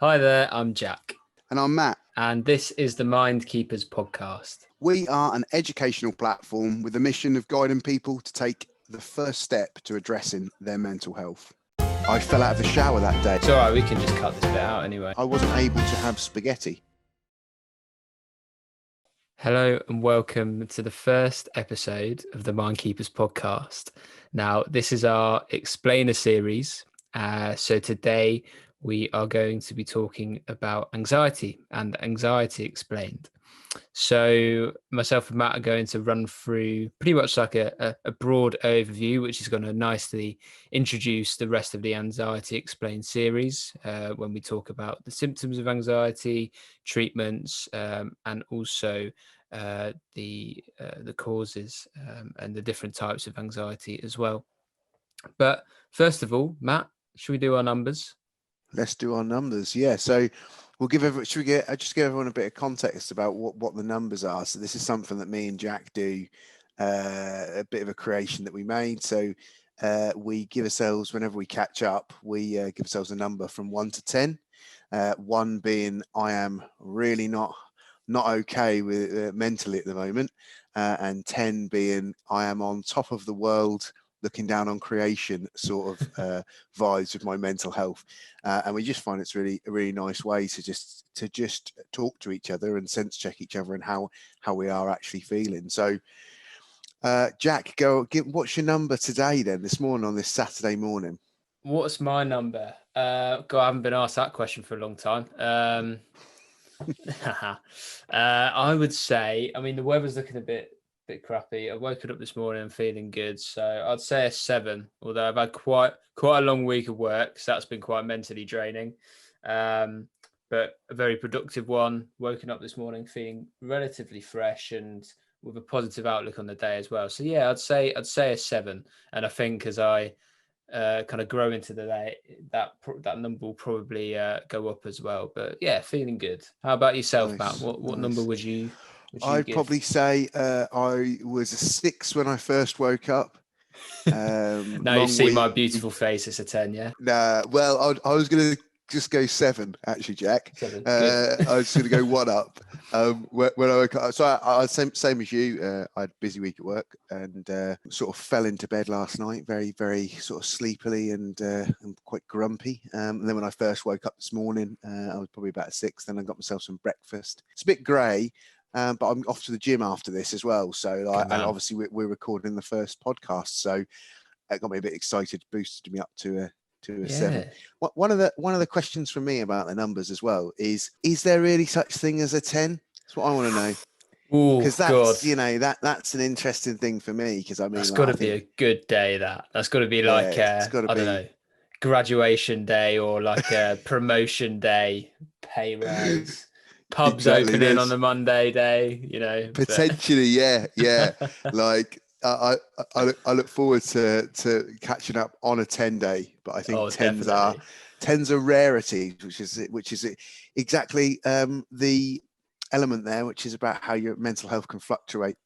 Hi there, I'm Jack. And I'm Matt. And this is the MindKeepers podcast. We are an educational platform with the mission of guiding people to take the first step to addressing their mental health. I fell out of the shower that day. It's all right, we can just cut this bit out anyway. I wasn't able to have spaghetti. Hello and welcome to the first episode of the MindKeepers podcast. Now, this is our explainer series. So today we are going to be talking about anxiety and anxiety explained. So myself and Matt are going to run through pretty much like a broad overview, which is going to nicely introduce the rest of the Anxiety Explained series when we talk about the symptoms of anxiety, treatments, and also the causes and the different types of anxiety as well. But first of all, Matt, should we do our numbers? Let's do our numbers. Yeah. So we'll give just give everyone a bit of context about what the numbers are. So this is something that me and Jack do, a bit of a creation that we made. So we give ourselves, whenever we catch up, we give ourselves a number from 1 to 10. 1 being I am really not okay with mentally at the moment, and 10 being I am on top of the world, looking down on creation sort of vibes with my mental health. And we just find it's a really nice way to just talk to each other and sense check each other and how we are actually feeling. So Jack, what's your number today then, this morning, on this Saturday morning? What's my number? God, I haven't been asked that question for a long time. I would say, I mean, the weather's looking a bit crappy. I woke up this morning and feeling good, so I'd say a 7. Although I've had quite a long week of work, so that's been quite mentally draining. But a very productive one. Woken up this morning feeling relatively fresh and with a positive outlook on the day as well. So yeah, I'd say a 7. And I think as I kind of grow into the day, that number will probably go up as well. But yeah, feeling good. How about yourself, Nice, Matt? What nice. number would you I'd give? probably say I was a 6 when I first woke up. Now you see my beautiful face, it's a 10, yeah? Well, I was going to just go 7, actually, Jack. 7. I was going to go 1 up. When I woke up, so I same as you. I had a busy week at work and sort of fell into bed last night, very, very sort of sleepily and quite grumpy. And then when I first woke up this morning, I was probably about a 6. Then I got myself some breakfast. It's a bit grey. But I'm off to the gym after this as well. So, and obviously we're recording the first podcast, so it got me a bit excited, boosted me up to a 7. One of the questions from me about the numbers as well is there really such thing as a 10? That's what I want to know. Because that's an interesting thing for me. Because I mean, that's got to be a good day. That's got to be like I don't know, graduation day or like a promotion day, pay rise. Pubs opening on the Monday day, potentially. Yeah. Like I look forward to catching up on a 10 day, but I think 10s are rarities, which is exactly the element there, which is about how your mental health can fluctuate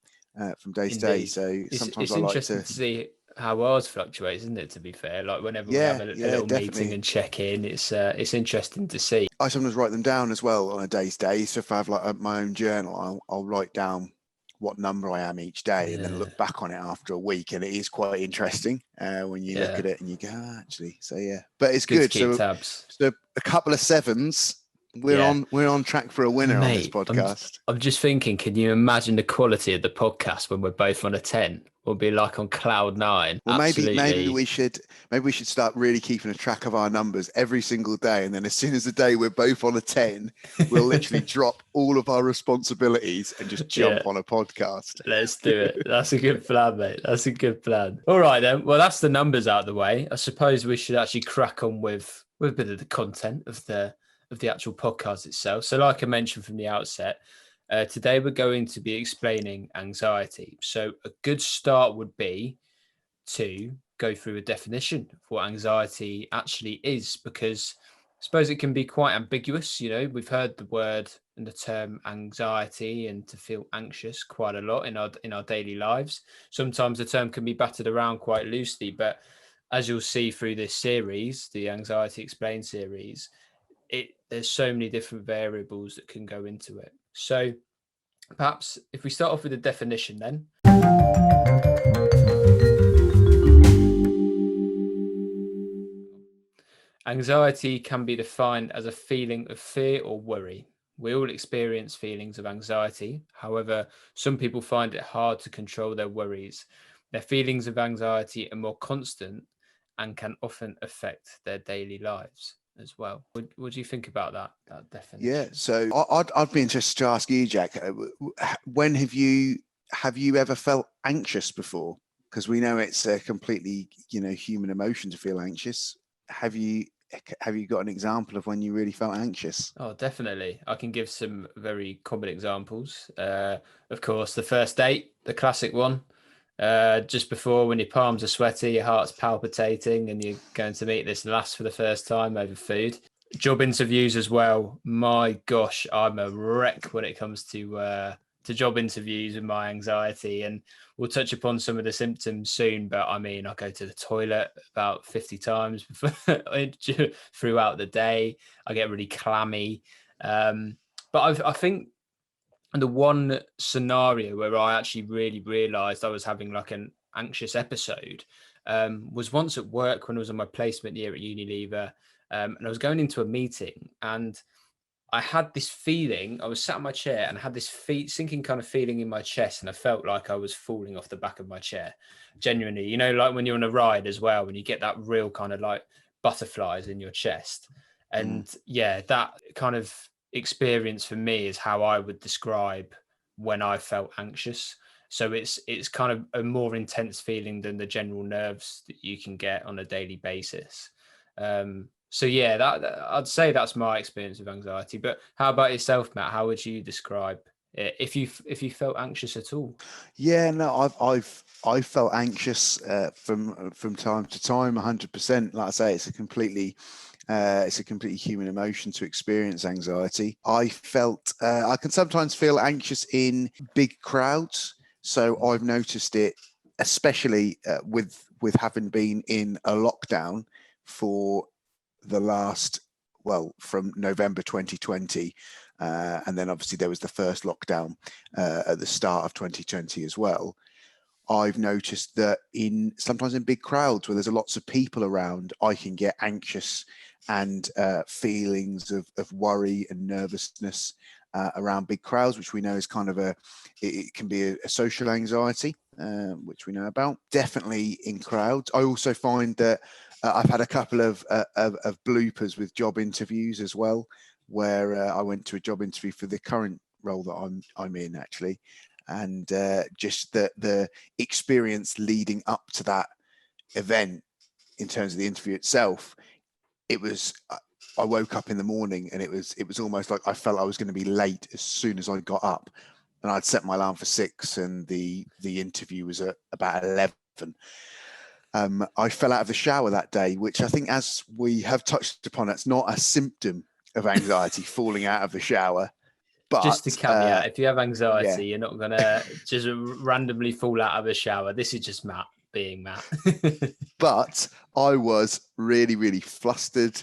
from day to day. So sometimes it's interesting to see how ours fluctuates, isn't it? To be fair, like whenever we have a little meeting and check in, it's interesting to see. I sometimes write them down as well on a day's day. So if I have like my own journal, I'll write down what number I am each day and then look back on it after a week, and it is quite interesting when you look at it and you go, actually. So yeah, but it's good. To keep tabs. So a couple of 7s. We're on track for a winner, mate, on this podcast. I'm just thinking, can you imagine the quality of the podcast when we're both on a 10? We'll be like on cloud 9. Well, maybe we should start really keeping a track of our numbers every single day, and then as soon as the day we're both on a 10, we'll literally drop all of our responsibilities and just jump on a podcast. Let's do it. That's a good plan, mate. That's a good plan. All right then. Well, that's the numbers out of the way. I suppose we should actually crack on with a bit of the content of the actual podcast itself. So like I mentioned from the outset, today we're going to be explaining anxiety. So a good start would be to go through a definition of what anxiety actually is, because I suppose it can be quite ambiguous. We've heard the word and the term anxiety and to feel anxious quite a lot in our daily lives. Sometimes the term can be battered around quite loosely, but as you'll see through this series, the Anxiety Explained series, there's so many different variables that can go into it. So perhaps if we start off with the definition then. Anxiety can be defined as a feeling of fear or worry. We all experience feelings of anxiety. However, some people find it hard to control their worries. Their feelings of anxiety are more constant and can often affect their daily lives as well. What do you think about that definition? Yeah, so I'd be interested to ask you, Jack, when have you ever felt anxious before? Because we know it's a completely, human emotion to feel anxious. Have you got an example of when you really felt anxious? Oh, definitely. I can give some very common examples. Of course, the first date, the classic one. Just before, when your palms are sweaty, your heart's palpitating, and you're going to meet this lass for the first time over food. Job interviews as well. My gosh, I'm a wreck when it comes to job interviews and my anxiety. And we'll touch upon some of the symptoms soon. But I mean, I go to the toilet about 50 times throughout the day. I get really clammy. But I think the one scenario where I actually really realized I was having like an anxious episode was once at work when I was on my placement year at Unilever. And I was going into a meeting and I had this feeling, I was sat in my chair and I had this sinking kind of feeling in my chest. And I felt like I was falling off the back of my chair. Genuinely, like when you're on a ride as well, when you get that real kind of like butterflies in your chest. And yeah, that kind of experience for me is how I would describe when I felt anxious. So it's kind of a more intense feeling than the general nerves that you can get on a daily basis. So yeah, that I'd say that's my experience of anxiety. But how about yourself, Matt? How would you describe it if you felt anxious at all? Yeah, no, I've felt anxious from time to time, 100%. Like I say, it's a completely human emotion to experience anxiety. I can sometimes feel anxious in big crowds. So I've noticed it, especially with having been in a lockdown for the last, from November 2020. And then obviously there was the first lockdown at the start of 2020 as well. I've noticed that sometimes in big crowds where there's lots of people around, I can get anxious and feelings of worry and nervousness around big crowds, which we know is kind of it can be a social anxiety, which we know about. Definitely in crowds. I also find that I've had a couple of bloopers with job interviews as well, where I went to a job interview for the current role that I'm in actually. And just the experience leading up to that event in terms of the interview itself, I woke up in the morning and it was almost like I felt I was going to be late as soon as I got up, and I'd set my alarm for 6 and the interview was at about 11. I fell out of the shower that day, which I think, as we have touched upon, it's not a symptom of anxiety, falling out of the shower. But just to caveat, if you have anxiety, yeah. you're not gonna just randomly fall out of a shower. This is just Matt being Matt. But I was really, really flustered.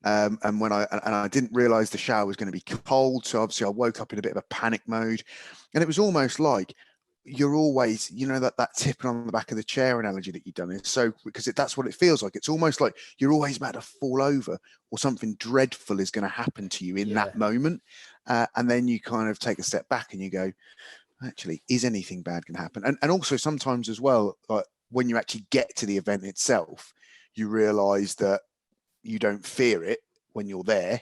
And I didn't realize the shower was going to be cold. So obviously I woke up in a bit of a panic mode. And it was almost like you're always, that tipping on the back of the chair analogy that you've done is so, because that's what it feels like. It's almost like you're always about to fall over or something dreadful is going to happen to you in that moment. And then you kind of take a step back and you go, actually, is anything bad going to happen? And also sometimes as well, like when you actually get to the event itself, you realize that you don't fear it when you're there,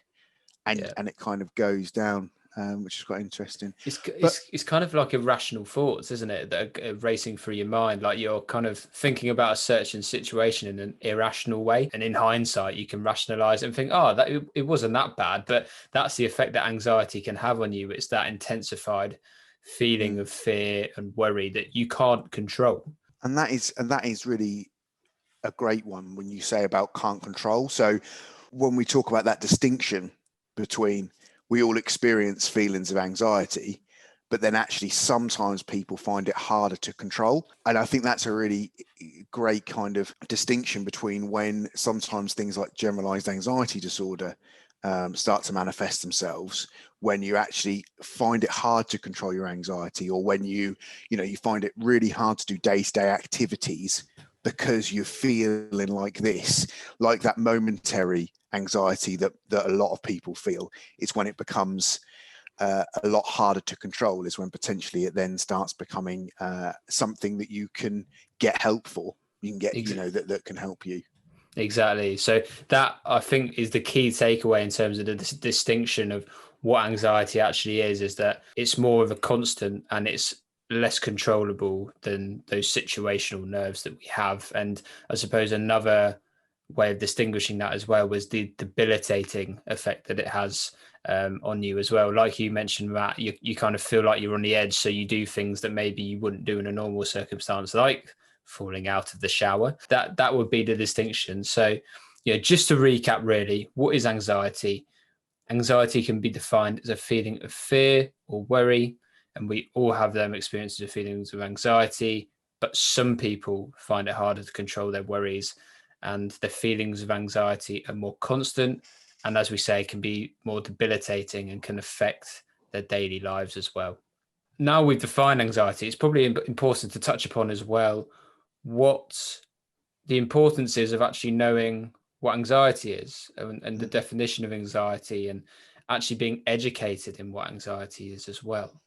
and it kind of goes down, which is quite interesting. It's kind of like irrational thoughts, isn't it, that are racing through your mind? Like you're kind of thinking about a certain situation in an irrational way, and in hindsight you can rationalize it and think, oh, that it wasn't that bad. But that's the effect that anxiety can have on you. It's that intensified feeling of fear and worry that you can't control. And that is really a great one when you say about can't control. So when we talk about that distinction between, we all experience feelings of anxiety, but then actually sometimes people find it harder to control. And I think that's a really great kind of distinction between when sometimes things like generalized anxiety disorder start to manifest themselves when you actually find it hard to control your anxiety, or when you find it really hard to do day-to-day activities because you're feeling like this, like that momentary anxiety that a lot of people feel. It's when it becomes a lot harder to control, is when potentially it then starts becoming something that you can get help for. You can get, that can help you. Exactly. So that, I think, is the key takeaway in terms of the distinction of what anxiety actually is that it's more of a constant and it's less controllable than those situational nerves that we have. And I suppose another way of distinguishing that as well was the debilitating effect that it has on you as well. Like you mentioned, Matt, you kind of feel like you're on the edge, so you do things that maybe you wouldn't do in a normal circumstance, like falling out of the shower. That would be the distinction. So, just to recap, really, what is anxiety? Anxiety can be defined as a feeling of fear or worry, and we all have them experiences of feelings of anxiety, but some people find it harder to control their worries, and the feelings of anxiety are more constant, and as we say, can be more debilitating and can affect their daily lives as well. Now we've defined anxiety, it's probably important to touch upon as well what the importance is of actually knowing what anxiety is, and the definition of anxiety, and actually being educated in what anxiety is as well.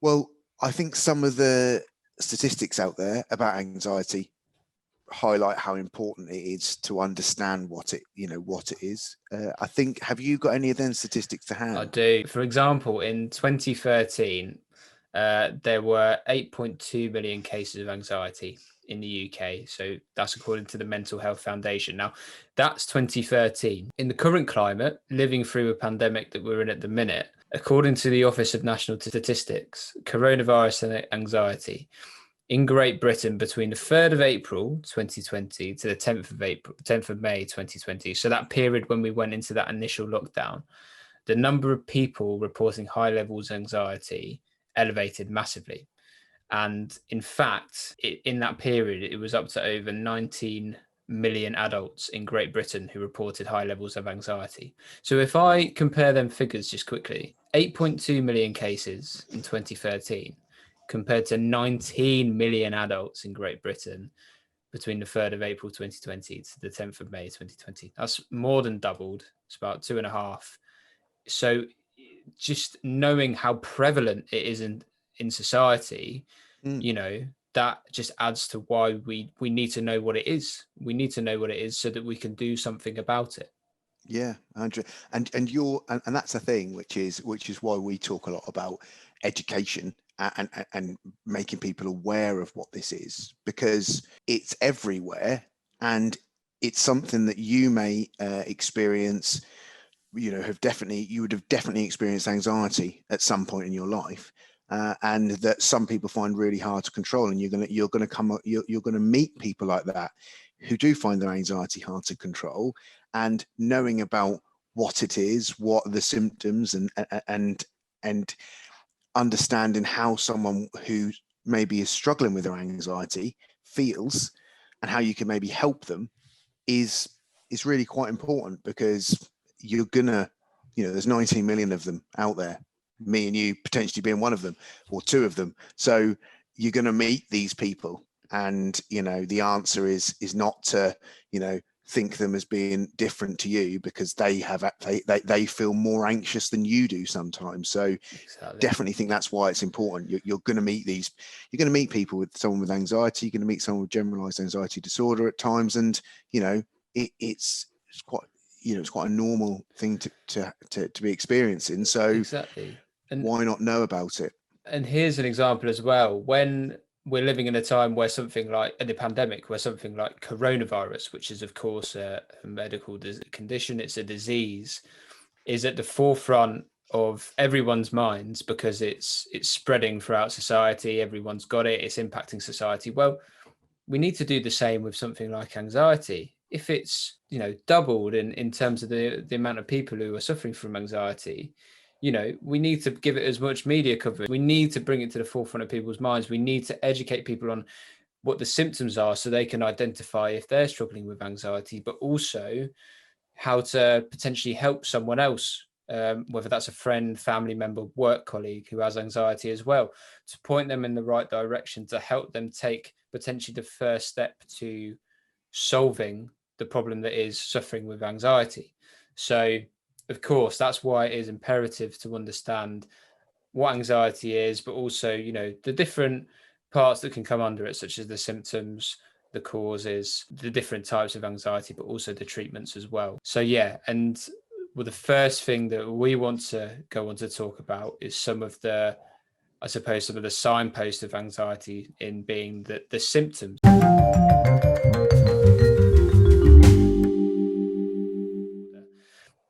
Well, I think some of the statistics out there about anxiety highlight how important it is to understand what it is. I think, have you got any of them statistics to hand? I do. For example, in 2013, there were 8.2 million cases of anxiety in the UK. So that's according to the Mental Health Foundation. Now, that's 2013. In the current climate, living through a pandemic that we're in at the minute, according to the Office of National Statistics, coronavirus and anxiety in Great Britain between the 3rd of April 2020 to the 10th of May 2020. So that period when we went into that initial lockdown, the number of people reporting high levels of anxiety elevated massively. And in fact, in that period, it was up to over 19 million adults in Great Britain who reported high levels of anxiety. So if I compare them figures just quickly, 8.2 million cases in 2013 compared to 19 million adults in Great Britain between the 3rd of April 2020 to the 10th of May 2020. That's more than doubled. It's about 2.5. So just knowing how prevalent it is in society, that just adds to why we need to know what it is. We need to know what it is so that we can do something about it. Yeah, Andrew, and that's the thing, which is why we talk a lot about education and making people aware of what this is, because it's everywhere, and it's something that you may experience. You would have definitely experienced anxiety at some point in your life, and that some people find really hard to control. And you're gonna meet people like that who do find their anxiety hard to control. And knowing about what it is, what are the symptoms, and understanding how someone who maybe is struggling with their anxiety feels and how you can maybe help them is really quite important, because you're gonna, there's 19 million of them out there, me and you potentially being one of them or two of them. So you're going to meet these people, and the answer is not to think them as being different to you, because they feel more anxious than you do sometimes. So Exactly. Definitely think that's why it's important. You're going to meet people with someone with anxiety. You're going to meet someone with generalized anxiety disorder at times, and it's quite it's quite a normal thing to be experiencing. So Exactly. And why not know about it? And here's an example as well. When we're living in a time where something like in the pandemic, where something like coronavirus, which is of course a medical condition, it's a disease, is at the forefront of everyone's minds because it's spreading throughout society. Everyone's got it. It's impacting society. Well, we need to do the same with something like anxiety. If it's doubled in terms of the amount of people who are suffering from anxiety, we need to give it as much media coverage. We need to bring it to the forefront of people's minds. We need to educate people on what the symptoms are so they can identify if they're struggling with anxiety, but also how to potentially help someone else, whether that's a friend, family member, work colleague who has anxiety as well, to point them in the right direction to help them take potentially the first step to solving the problem that is suffering with anxiety. So, of course, that's why it is imperative to understand what anxiety is, but also, the different parts that can come under it, such as the symptoms, the causes, the different types of anxiety, but also the treatments as well. So, yeah. And well, the first thing that we want to go on to talk about is some of the signposts of anxiety, in being the symptoms.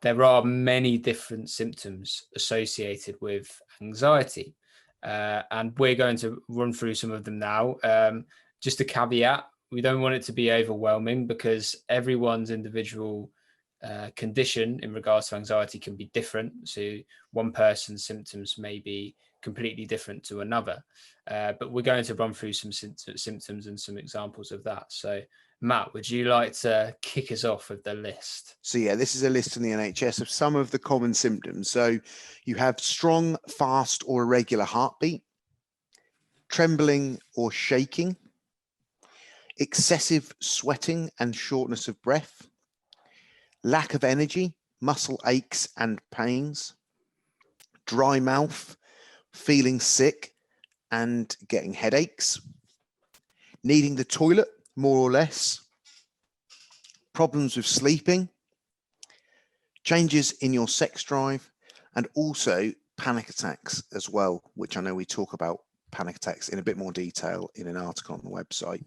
There are many different symptoms associated with anxiety, and we're going to run through some of them now. Just a caveat, we don't want it to be overwhelming, because everyone's individual condition in regards to anxiety can be different. So one person's symptoms may be completely different to another, but we're going to run through some symptoms and some examples of that. So Matt, would you like to kick us off with the list? So yeah, this is a list in the NHS of some of the common symptoms. So you have strong, fast or irregular heartbeat, trembling or shaking, excessive sweating and shortness of breath, lack of energy, muscle aches and pains, dry mouth, feeling sick and getting headaches, needing the toilet more or less, problems with sleeping, changes in your sex drive, and also panic attacks as well, which I know we talk about panic attacks in a bit more detail in an article on the website.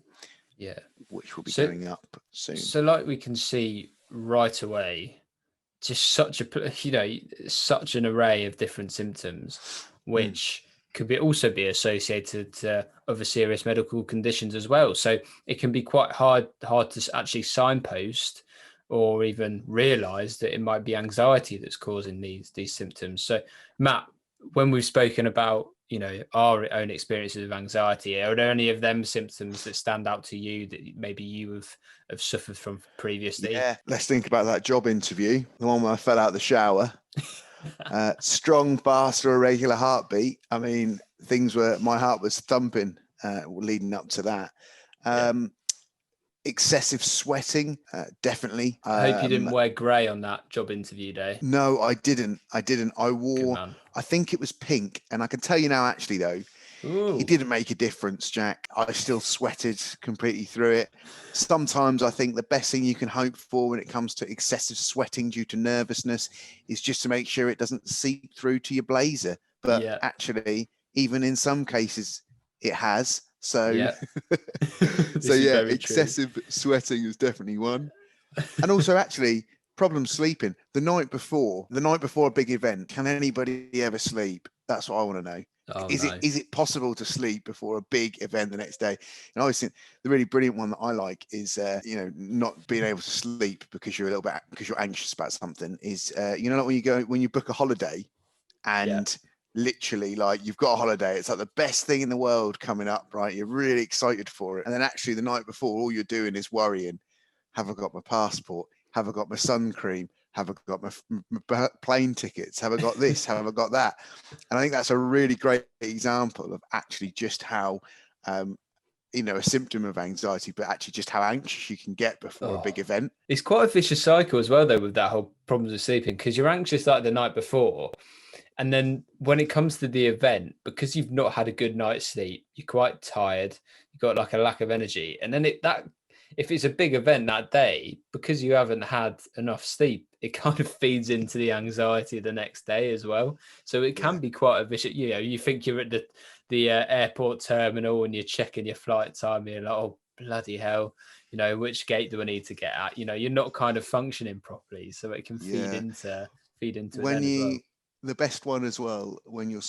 Yeah, which will be going up soon. So like we can see right away, just such an array of different symptoms, which could also be associated to other serious medical conditions as well. So it can be quite hard to actually signpost or even realize that it might be anxiety that's causing these symptoms. So Matt, when we've spoken about our own experiences of anxiety, are there any of them symptoms that stand out to you that maybe you have suffered from previously? Yeah, let's think about that job interview, the one where I fell out of the shower. Strong, fast or irregular heartbeat. I mean, my heart was thumping leading up to that. Excessive sweating, definitely. I hope you didn't wear grey on that job interview day. No, I didn't. I wore, I think it was pink. And I can tell you now, actually, though, it didn't make a difference, Jack. I still sweated completely through it. Sometimes I think the best thing you can hope for when it comes to excessive sweating due to nervousness is just to make sure it doesn't seep through to your blazer. But actually, even in some cases, it has. So, excessive sweating is definitely one. And also, actually, problem sleeping the night before a big event. Can anybody ever sleep? That's what I want to know. Is it possible to sleep before a big event the next day? And I always think the really brilliant one that I like is not being able to sleep because you're anxious about something is like when you book a holiday and literally, like, you've got a holiday, it's like the best thing in the world coming up, right? You're really excited for it, and then actually the night before all you're doing is worrying, have I got my passport, have I got my sun cream, have I got my plane tickets, have I got this, have I got that? And I think that's a really great example of actually just how a symptom of anxiety, but actually just how anxious you can get before a big event. It's quite a vicious cycle as well, though, with that whole problems of sleeping, because you're anxious like the night before, and then when it comes to the event, because you've not had a good night's sleep, you're quite tired, you've got like a lack of energy, and then if it's a big event that day, because you haven't had enough sleep, it kind of feeds into the anxiety the next day as well. So it can be quite a vicious. You think you're at the airport terminal and you're checking your flight time, and you're like, oh bloody hell, which gate do I need to get at? You're not kind of functioning properly, so it can feed into it then as well. The best one as well, when you're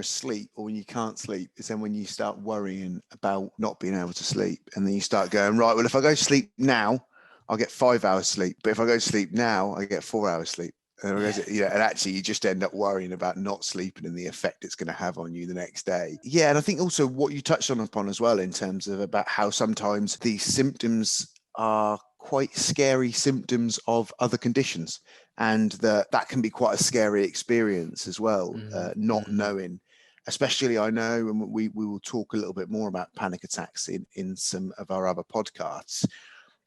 asleep or when you can't sleep, is then when you start worrying about not being able to sleep, and then you start going, right, well, if I go to sleep now, I'll get 5 hours sleep, but if I go to sleep now, I get 4 hours sleep. And actually you just end up worrying about not sleeping and the effect it's going to have on you the next day. Yeah, and I think also what you touched upon as well in terms of about how sometimes these symptoms are quite scary symptoms of other conditions, and that can be quite a scary experience as well, not knowing. Especially, I know, and we will talk a little bit more about panic attacks in some of our other podcasts.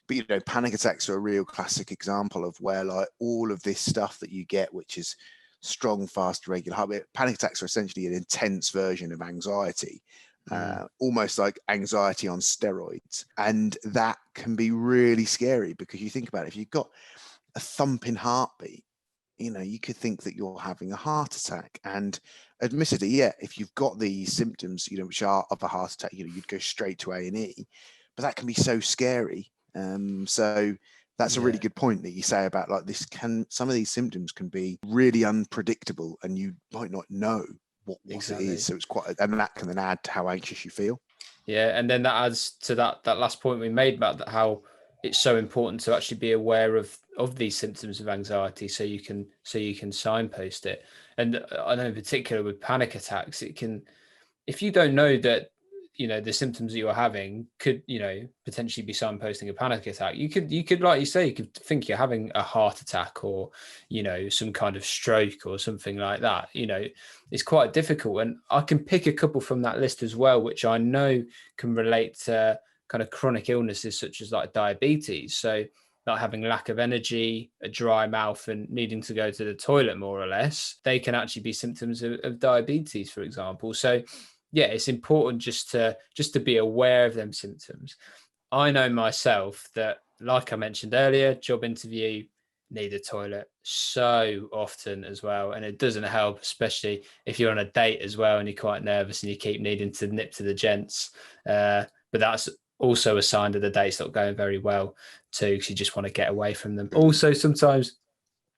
But panic attacks are a real classic example of where like all of this stuff that you get, which is strong, fast, regular heartbeat. Panic attacks are essentially an intense version of anxiety, almost like anxiety on steroids, and that can be really scary because you think about it, if you've got a thumping heartbeat, you could think that you're having a heart attack. And admittedly, yeah, if you've got these symptoms, which are of a heart attack, you'd go straight to A&E, but that can be so scary. So that's a really good point that you say about like some of these symptoms can be really unpredictable and you might not know what exactly it is. So it's and that can then add to how anxious you feel. Yeah. And then that adds to that last point we made about that, how it's so important to actually be aware of these symptoms of anxiety so you can signpost it. And I know in particular with panic attacks, it can, if you don't know that, the symptoms that you're having could, potentially be signposting a panic attack. You could, like you say, you could think you're having a heart attack or, some kind of stroke or something like that. It's quite difficult. And I can pick a couple from that list as well, which I know can relate to kind of chronic illnesses such as like diabetes. So not having lack of energy, a dry mouth, and needing to go to the toilet more or less, they can actually be symptoms of diabetes, for example. So yeah, it's important just to be aware of them symptoms. I know myself that, like I mentioned earlier, job interview, need a toilet so often as well. And it doesn't help, especially if you're on a date as well and you're quite nervous and you keep needing to nip to the gents. But that's also a sign that the date's not going very well too, because you just want to get away from them. Also, sometimes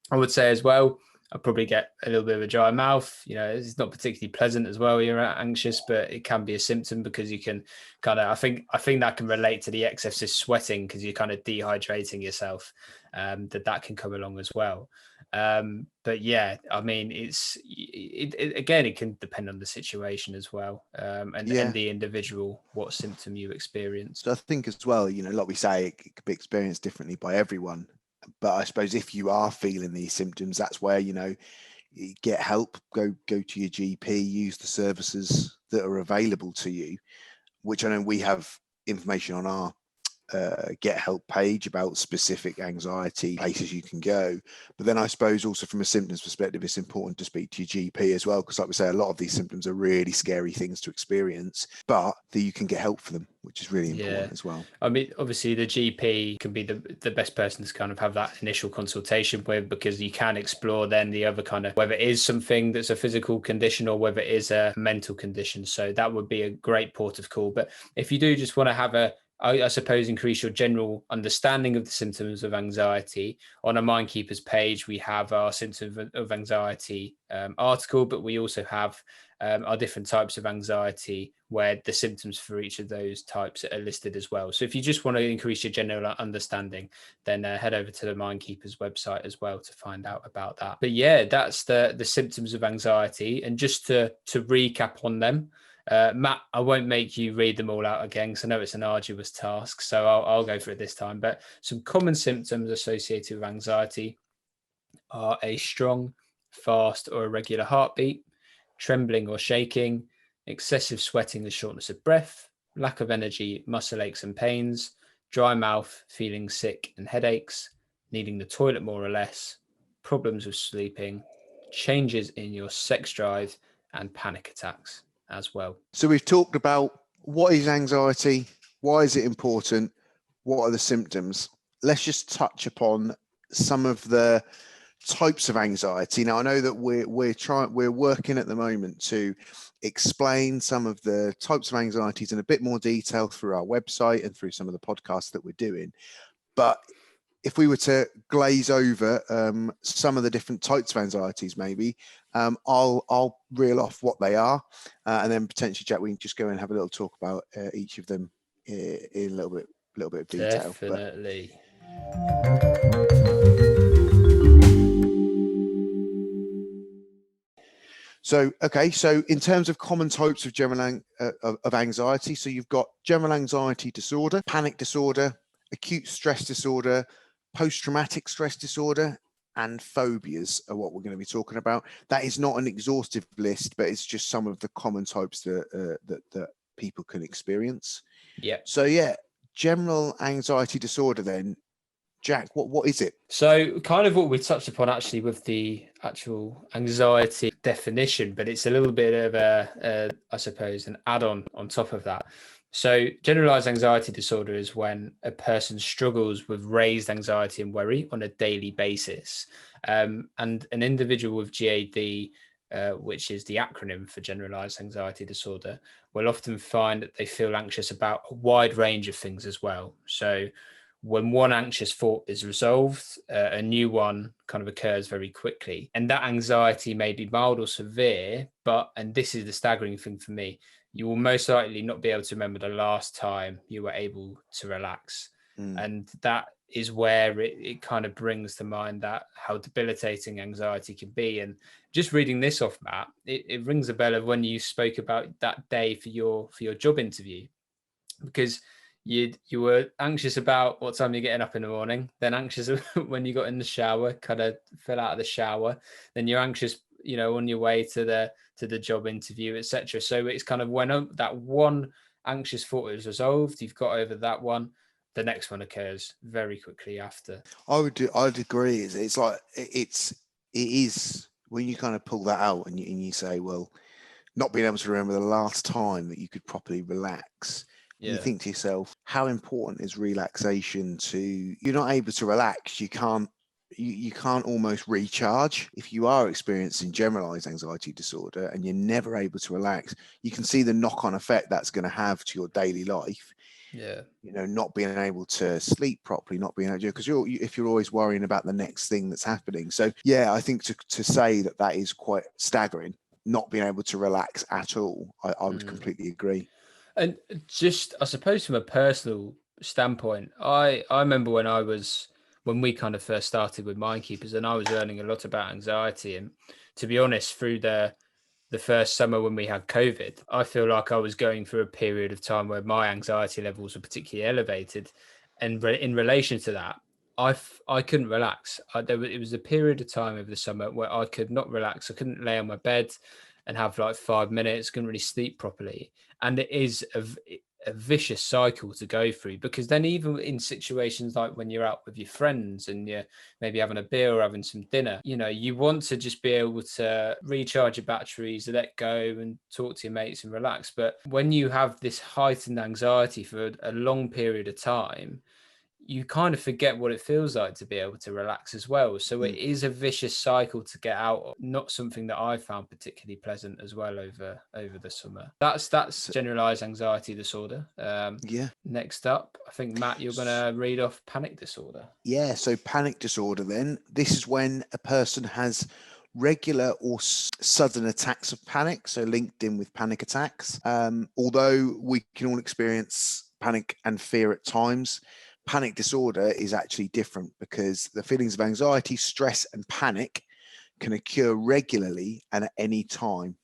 I would say as well, I probably get a little bit of a dry mouth. It's not particularly pleasant as well when you're anxious, but it can be a symptom because you can kind of, I think that can relate to the excessive sweating because you're kind of dehydrating yourself, that can come along as well. But yeah, I mean, again, it can depend on the situation as well, and the individual, what symptom you experience. So I think as well, like we say, it could be experienced differently by everyone. But I suppose if you are feeling these symptoms, that's where, you get help, go to your GP, use the services that are available to you, which I know we have information on our get help page about specific anxiety places you can go. But then I suppose also from a symptoms perspective, it's important to speak to your GP as well, because like we say, a lot of these symptoms are really scary things to experience, but that you can get help for them, which is really important as well. I mean, obviously the GP can be the best person to kind of have that initial consultation with, because you can explore then the other kind of, whether it is something that's a physical condition or whether it is a mental condition. So that would be a great port of call. But if you do just want to have I suppose, increase your general understanding of the symptoms of anxiety, on our MindKeepers page, we have our symptoms of anxiety article, but we also have our different types of anxiety where the symptoms for each of those types are listed as well. So if you just want to increase your general understanding, then head over to the MindKeepers website as well to find out about that. But yeah, that's the symptoms of anxiety. And just to recap on them, Matt, I won't make you read them all out again because I know it's an arduous task, so I'll go for it this time. But some common symptoms associated with anxiety are a strong, fast or irregular heartbeat, trembling or shaking, excessive sweating and shortness of breath, lack of energy, muscle aches and pains, dry mouth, feeling sick and headaches, needing the toilet more or less, problems with sleeping, changes in your sex drive, and panic attacks as well. So we've talked about what is anxiety, why is it important, what are the symptoms. Let's just touch upon some of the types of anxiety. Now I know that we're working at the moment to explain some of the types of anxieties in a bit more detail through our website and through some of the podcasts that we're doing. But if we were to glaze over some of the different types of anxieties, maybe I'll reel off what they are, and then potentially, Jack, we can just go and have a little talk about each of them in a little bit of detail. Definitely. So, okay. So in terms of common types of of anxiety, so you've got general anxiety disorder, panic disorder, acute stress disorder, post-traumatic stress disorder, and phobias are what we're going to be talking about. That is not an exhaustive list, but it's just some of the common types that people can experience. Yeah. So yeah, general anxiety disorder then. Jack, what is it? So kind of what we touched upon actually with the actual anxiety definition, but it's a little bit of I suppose, an add-on on top of that. So generalized anxiety disorder is when a person struggles with raised anxiety and worry on a daily basis. And an individual with GAD, which is the acronym for generalized anxiety disorder, will often find that they feel anxious about a wide range of things as well. So when one anxious thought is resolved, a new one kind of occurs very quickly. And that anxiety may be mild or severe, and this is the staggering thing for me, you will most likely not be able to remember the last time you were able to relax. And that is where it kind of brings to mind that how debilitating anxiety can be. And just reading this off, Matt, it rings a bell of when you spoke about that day for your job interview, because you were anxious about what time you're getting up in the morning, then anxious when you got in the shower, kind of fell out of the shower, then you're anxious, on your way to the job interview, etc. So it's kind of when that one anxious thought is resolved, you've got over that one, the next one occurs very quickly after. I'd agree. It's like it is when you kind of pull that out and you say, well, not being able to remember the last time that you could properly relax. You think to yourself, how important is relaxation to you're not able to relax, you can't almost recharge. If you are experiencing generalized anxiety disorder and you're never able to relax, you can see the knock-on effect that's going to have to your daily life. Not being able to sleep properly, not being able to, because if you're always worrying about the next thing that's happening. So yeah, I think to say that is quite staggering, not being able to relax at all. I would completely agree. And just, I suppose, from a personal standpoint, I remember when we kind of first started with MindKeepers, and I was learning a lot about anxiety. And to be honest, through the first summer when we had COVID, I feel like I was going through a period of time where my anxiety levels were particularly elevated. And in relation to that, I couldn't relax. It was a period of time over the summer where I could not relax. I couldn't lay on my bed and have like 5 minutes, couldn't really sleep properly. And it is a vicious cycle to go through, because then even in situations like when you're out with your friends and you're maybe having a beer or having some dinner, you want to just be able to recharge your batteries, let go and talk to your mates and relax. But when you have this heightened anxiety for a long period of time, you kind of forget what it feels like to be able to relax as well. So it is a vicious cycle to get out of. Not something that I found particularly pleasant as well over the summer. That's generalized anxiety disorder. Next up, I think, Matt, you're going to read off panic disorder. Yeah. So panic disorder, then, this is when a person has regular or sudden attacks of panic, so linked in with panic attacks. Although we can all experience panic and fear at times, panic disorder is actually different, because the feelings of anxiety, stress, and panic can occur regularly and at any time.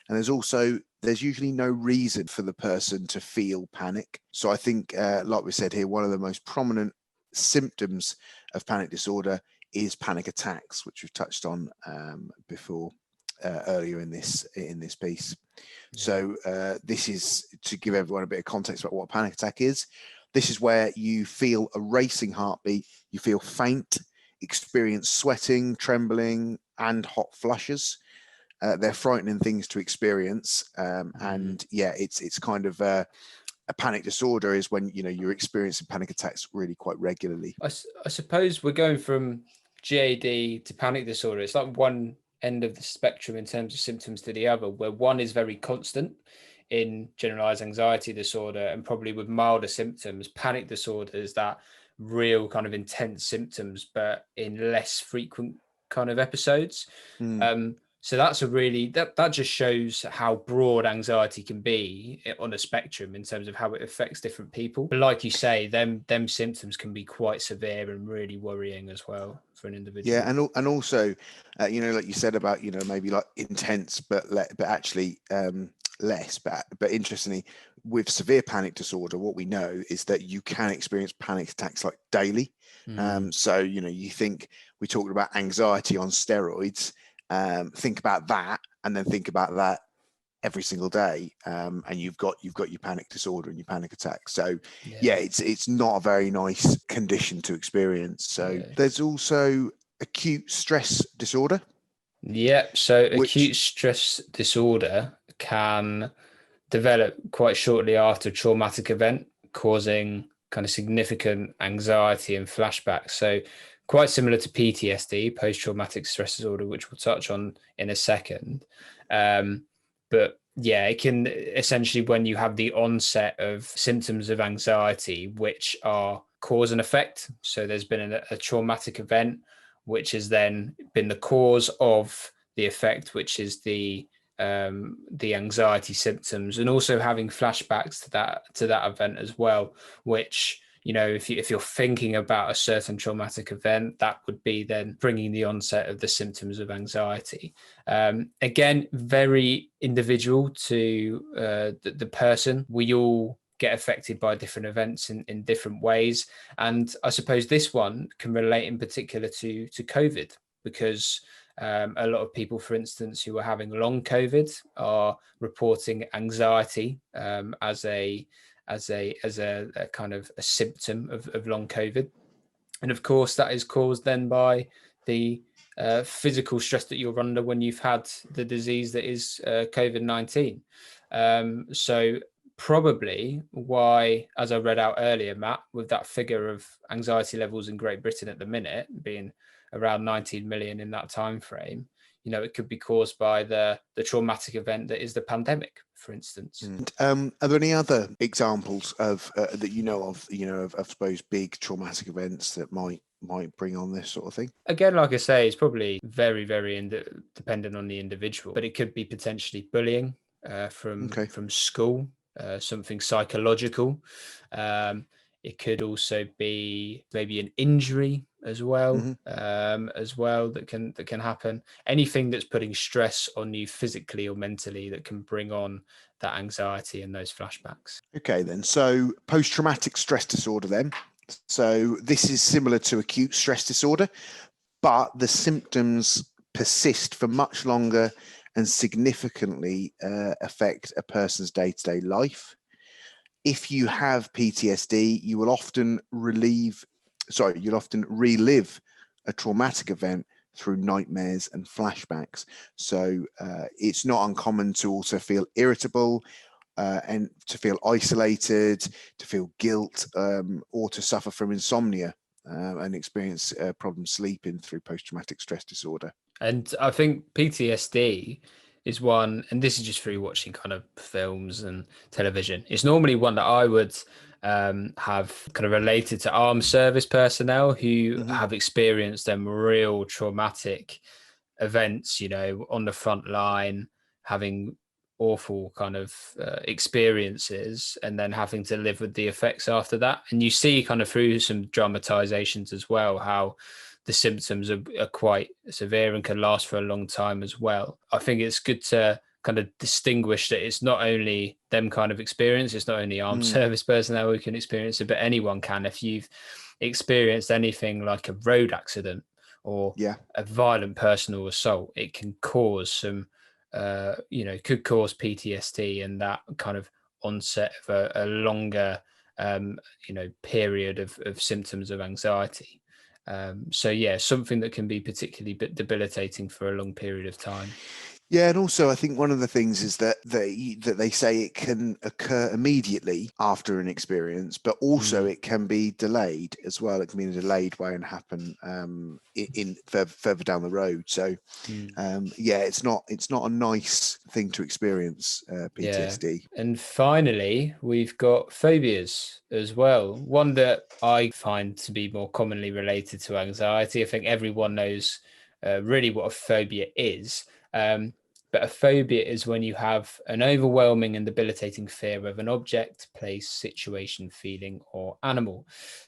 And there's usually no reason for the person to feel panic. So I think, like we said here, one of the most prominent symptoms of panic disorder is panic attacks, which we've touched on before earlier in this piece. So this is to give everyone a bit of context about what a panic attack is. This is where you feel a racing heartbeat, you feel faint, experience sweating, trembling, and hot flushes. They're frightening things to experience, and yeah, it's kind of a panic disorder is when you're experiencing panic attacks really quite regularly. I suppose we're going from GAD to panic disorder. It's like one end of the spectrum in terms of symptoms to the other, where one is very constant in generalized anxiety disorder and probably with milder symptoms. Panic disorder is that real kind of intense symptoms, but in less frequent kind of episodes. So that's a really that just shows how broad anxiety can be on a spectrum in terms of how it affects different people. But like you say, them symptoms can be quite severe and really worrying as well for an individual. Yeah, and also, like you said about maybe like intense, but actually less. But interestingly, with severe panic disorder, what we know is that you can experience panic attacks like daily. So you think we talked about anxiety on steroids. Think about that, and then think about that every single day, and you've got your panic disorder and your panic attack. So yeah, it's not a very nice condition to experience. So there's also acute stress disorder. Yeah, so acute stress disorder can develop quite shortly after a traumatic event, causing kind of significant anxiety and flashbacks. So quite similar to PTSD, post-traumatic stress disorder, which we'll touch on in a second. But yeah, it can essentially, when you have the onset of symptoms of anxiety, which are cause and effect. So there's been a traumatic event, which has then been the cause of the effect, which is the anxiety symptoms, and also having flashbacks to that event as well, which if you're thinking about a certain traumatic event, that would be then bringing the onset of the symptoms of anxiety. Again, very individual to the person. We all get affected by different events in different ways, and I suppose this one can relate in particular to COVID, because a lot of people, for instance, who are having long COVID are reporting anxiety as a kind of a symptom of long COVID. And of course, that is caused then by the physical stress that you're under when you've had the disease that is COVID-19. So probably why, as I read out earlier, Matt, with that figure of anxiety levels in Great Britain at the minute being around 19 million in that time frame, it could be caused by the traumatic event that is the pandemic, for instance. Are there any other examples of that of I suppose big traumatic events that might bring on this sort of thing? Again, like I say, it's probably very, very dependent on the individual, but it could be potentially bullying from school, something psychological. It could also be maybe an injury as well, that can happen. Anything that's putting stress on you physically or mentally that can bring on that anxiety and those flashbacks. Okay, then. So post-traumatic stress disorder, then. So this is similar to acute stress disorder, but the symptoms persist for much longer and significantly affect a person's day-to-day life. If you have PTSD, you'll often relive a traumatic event through nightmares and flashbacks. So it's not uncommon to also feel irritable and to feel isolated, to feel guilt, or to suffer from insomnia and experience problems sleeping through post-traumatic stress disorder. And I think PTSD is one, and this is just through watching kind of films and television. It's normally one that I would have kind of related to armed service personnel who have experienced them real traumatic events, on the front line, having awful kind of experiences, and then having to live with the effects after that. And you see kind of through some dramatizations as well how the symptoms are quite severe and can last for a long time as well. I think it's good to kind of distinguish that it's not only them kind of experience, it's not only armed service personnel who can experience it, but anyone can. If you've experienced anything like a road accident or a violent personal assault, it can cause some, could cause PTSD and that kind of onset of a longer, period of symptoms of anxiety. So yeah, something that can be particularly debilitating for a long period of time. Yeah, and also I think one of the things is that they say it can occur immediately after an experience, but also it can be delayed as well. It can be in a delayed way and happen in further down the road. So it's not a nice thing to experience, PTSD. Yeah. And finally, we've got phobias as well. One that I find to be more commonly related to anxiety. I think everyone knows really what a phobia is. But a phobia is when you have an overwhelming and debilitating fear of an object, place, situation, feeling, or animal.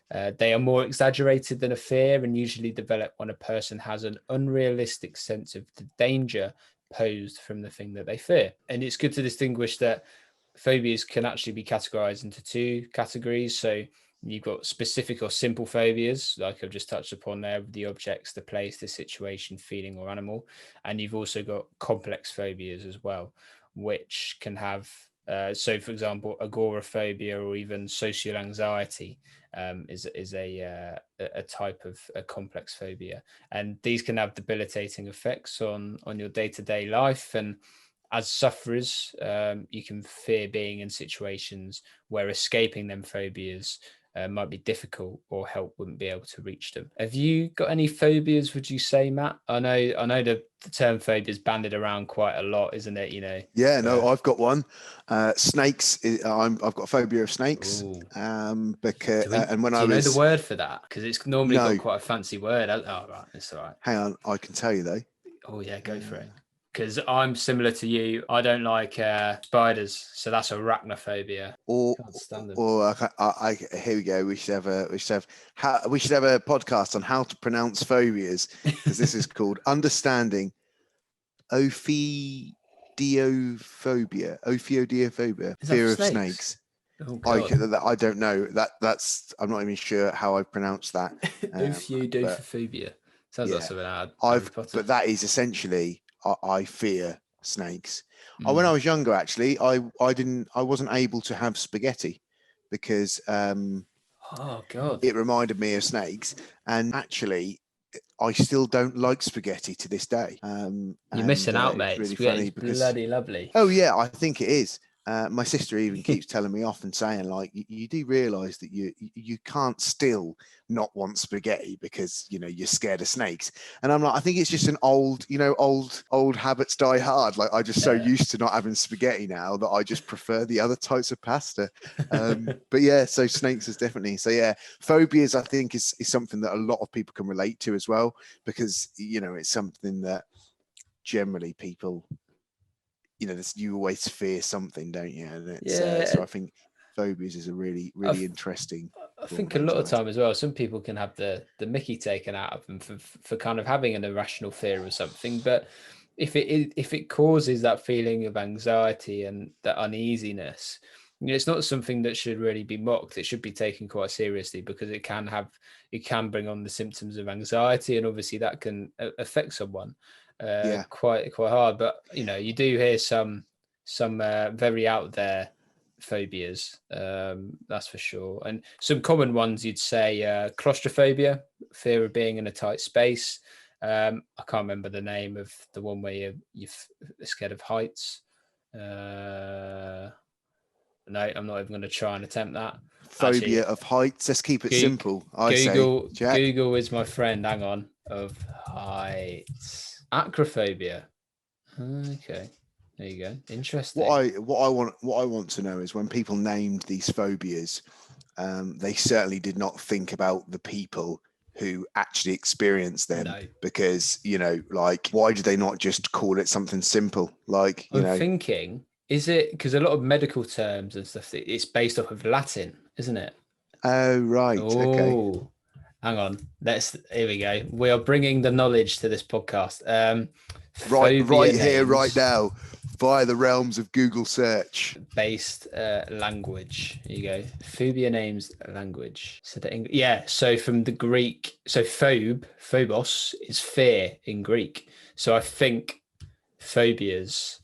They are more exaggerated than a fear and usually develop when a person has an unrealistic sense of the danger posed from the thing that they fear. And it's good to distinguish that phobias can actually be categorized into two categories. So you've got specific or simple phobias, like I've just touched upon there, the objects, the place, the situation, feeling, or animal. And you've also got complex phobias as well, which can have, so for example, agoraphobia or even social anxiety is a type of a complex phobia. And these can have debilitating effects on your day-to-day life. And as sufferers, you can fear being in situations where escaping them phobias might be difficult or help wouldn't be able to reach them. Have you got any phobias, would you say, Matt? I know the term phobia is bandied around quite a lot, isn't it? Yeah, no, I've got one. Snakes. I've got a phobia of snakes. Ooh. Because and when do I you know was the word for that? Because it's normally no, got quite a fancy word. Oh, right, it's all right. hang on, I can tell you though. Oh yeah, go for it. Because I'm similar to you. I don't like spiders, so that's arachnophobia. Can't stand them. Or here we go. We should have a podcast on how to pronounce phobias, because this is called Understanding Ophidiophobia, fear of snakes. Oh, God. I don't know. I'm not even sure how I pronounce that. Ophidiophobia. Sounds like something out of Harry Potter. But that is essentially I fear snakes. When Mm. I was younger, actually, I wasn't able to have spaghetti because Oh, God. it reminded me of snakes. And actually, I still don't like spaghetti to this day. You're missing out, mate. It's really Spaghetti's funny because bloody lovely. oh yeah, I think it is. My sister even keeps telling me off and saying, like, you do realise that you can't still not want spaghetti because you're scared of snakes. And I'm like, I think it's just an old habits die hard. Like, I just so used to not having spaghetti now that I just prefer the other types of pasta. But yeah, so snakes is definitely phobias. I think is something that a lot of people can relate to as well, because it's something that generally people. You always fear something, don't you? And it's, so I think phobias is a really, really interesting. I think a lot of time as well, some people can have the Mickey taken out of them for kind of having an irrational fear of something. But if it causes that feeling of anxiety and that uneasiness, it's not something that should really be mocked. It should be taken quite seriously, because it can bring on the symptoms of anxiety, and obviously that can affect someone quite hard. But you do hear some very out there phobias, that's for sure. And some common ones, you'd say claustrophobia, fear of being in a tight space. I can't remember the name of the one where you're scared of heights. No, I'm not even going to try and attempt that. Phobia of heights. Let's keep it simple. Google is my friend. Hang on. Of heights. Acrophobia. Okay. There you go. Interesting. What I want to know is, when people named these phobias, they certainly did not think about the people who actually experience them. No. Because like, why did they not just call it something simple? Like, I'm thinking, is it because a lot of medical terms and stuff, it's based off of Latin, isn't it? Oh, right. Okay. Hang on. Here we go. We are bringing the knowledge to this podcast. Right here, right now, via the realms of Google search. Based language. Here you go. Phobia names language. So so from the Greek, so phobos is fear in Greek. So I think phobias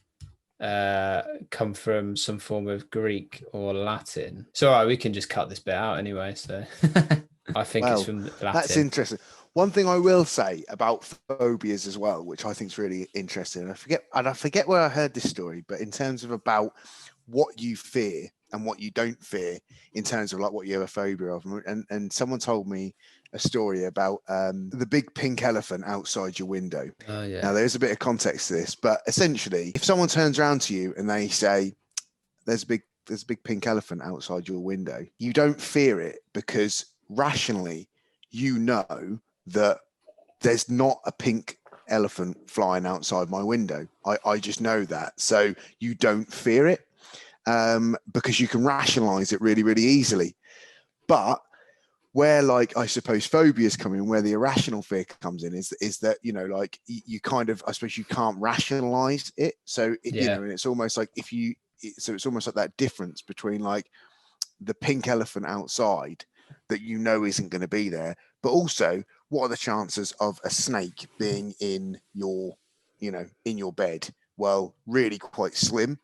come from some form of Greek or Latin. So all right, we can just cut this bit out anyway. So I think it's from Latin. That's interesting. One thing I will say about phobias as well, which I think is really interesting, and I forget where I heard this story, but in terms of about what you fear and what you don't fear, in terms of like what you have a phobia of, and someone told me a story about the big pink elephant outside your window. Oh, yeah. Now, there's a bit of context to this, but essentially, if someone turns around to you and they say, there's a big pink elephant outside your window, you don't fear it, because rationally you know that there's not a pink elephant flying outside my window. I just know that. So you don't fear it because you can rationalize it really, really easily. But where, like, I suppose phobias come in, where the irrational fear comes in, is that, you know, like you kind of, I suppose you can't rationalize it. So, you know, and it's almost like so it's almost like that difference between like the pink elephant outside that you know isn't going to be there, but also what are the chances of a snake being in your, you know, in your bed? Well, really quite slim.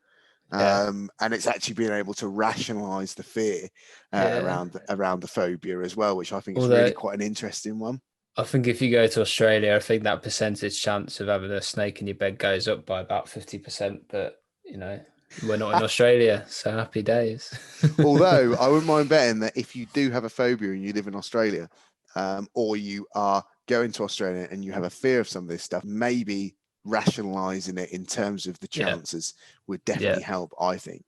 And it's actually being able to rationalize the fear around the phobia as well, which I think is really quite an interesting one. I think if you go to Australia, I think that percentage chance of having a snake in your bed goes up by about 50%. But, you know, we're not in Australia, so happy days. Although I wouldn't mind betting that if you do have a phobia and you live in Australia, or you are going to Australia and you have a fear of some of this stuff, maybe rationalizing it in terms of the chances would definitely help, I think.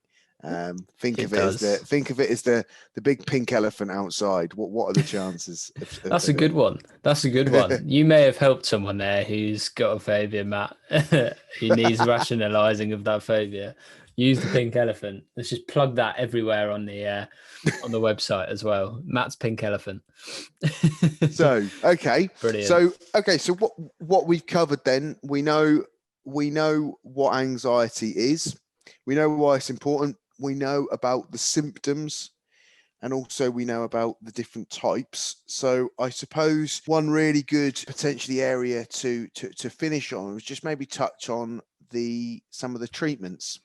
Think of it as the big pink elephant outside. What are the chances? That's a good one. That's a good one. You may have helped someone there who's got a phobia, Matt, who needs rationalizing of that phobia. Use the pink elephant. Let's just plug that everywhere on the website as well. Matt's pink elephant. So okay, brilliant. So what we've covered then, we know what anxiety is. We know why it's important. We know about the symptoms, and also we know about the different types. So I suppose one really good potentially area to finish on was just maybe touch on some of the treatments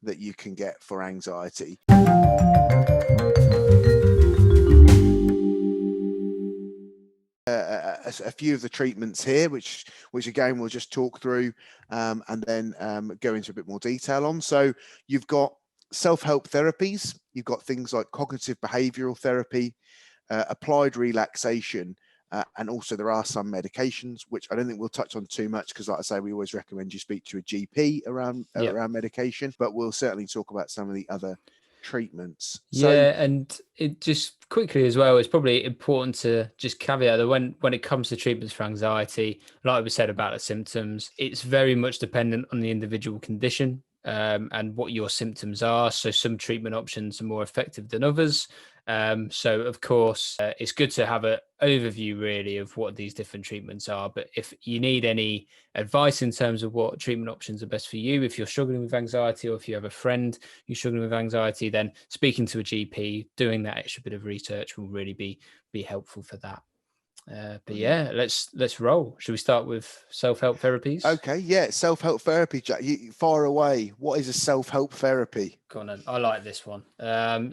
that you can get for anxiety. A few of the treatments here, which again we'll just talk through and then go into a bit more detail on. So you've got self-help therapies, you've got things like cognitive behavioural therapy, applied relaxation, and also there are some medications, which I don't think we'll touch on too much because, like I say, we always recommend you speak to a GP around medication, but we'll certainly talk about some of the other treatments. And it just quickly as well, it's probably important to just caveat that when it comes to treatments for anxiety, like we said about the symptoms, it's very much dependent on the individual condition and what your symptoms are. So some treatment options are more effective than others. So of course, it's good to have an overview really of what these different treatments are. But if you need any advice in terms of what treatment options are best for you, if you're struggling with anxiety, or if you have a friend who's struggling with anxiety, then speaking to a GP, doing that extra bit of research will really be helpful for that. But yeah, let's roll. Should we start with self-help therapies? Okay, self-help therapy, Jack. You far away. What is a self-help therapy? Go on, I like this one.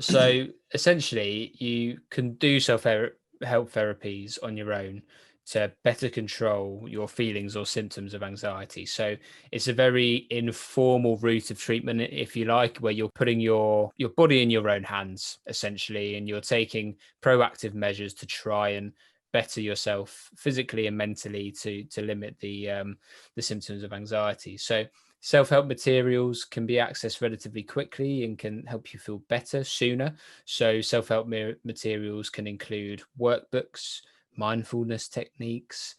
So essentially, you can do self-help therapies on your own to better control your feelings or symptoms of anxiety. So it's a very informal route of treatment, if you like, where you're putting your body in your own hands, essentially, and you're taking proactive measures to try and better yourself physically and mentally to limit the symptoms of anxiety. So self-help materials can be accessed relatively quickly and can help you feel better sooner. So self-help materials can include workbooks, mindfulness techniques,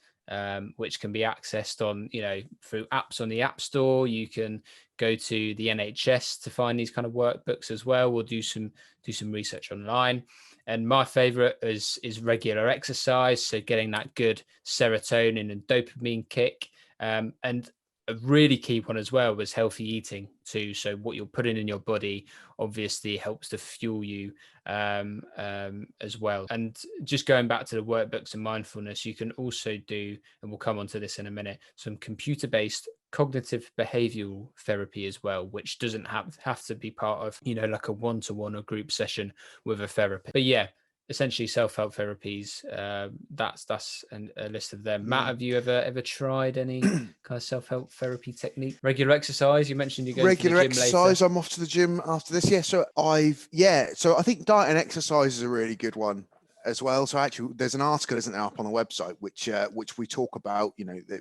which can be accessed on, through apps on the App Store. You can go to the NHS to find these kind of workbooks as well. We'll do some research online. And my favorite is regular exercise. So getting that good serotonin and dopamine kick. And a really key one as well was healthy eating too. So what you're putting in your body obviously helps to fuel you as well. And just going back to the workbooks and mindfulness, you can also do, and we'll come on to this in a minute, some computer-based cognitive behavioral therapy as well, which doesn't have to be part of, like a one-to-one or group session with a therapist. But yeah, essentially self-help therapies. That's a list of them. Matt, have you ever tried any kind of self-help therapy technique? Regular exercise, you mentioned you're going to the gym exercise later. I'm off to the gym after this. So I think diet and exercise is a really good one as well. So actually there's an article, isn't there, up on the website which we talk about,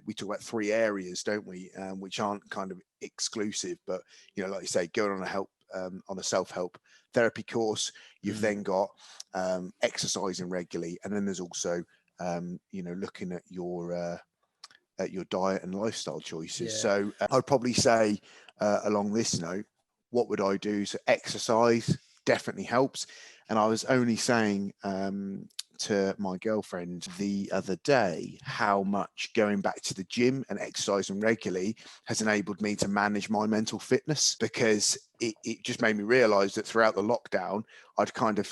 we talk about 3 areas, don't we, which aren't kind of exclusive, but like you say, going on a self-help therapy course, you've then got exercising regularly, and then there's also looking at your at your diet and lifestyle choices. Yeah. So I'd probably say along this note, what would I do? So exercise definitely helps. And I was only saying to my girlfriend the other day how much going back to the gym and exercising regularly has enabled me to manage my mental fitness, because it just made me realize that throughout the lockdown, I'd kind of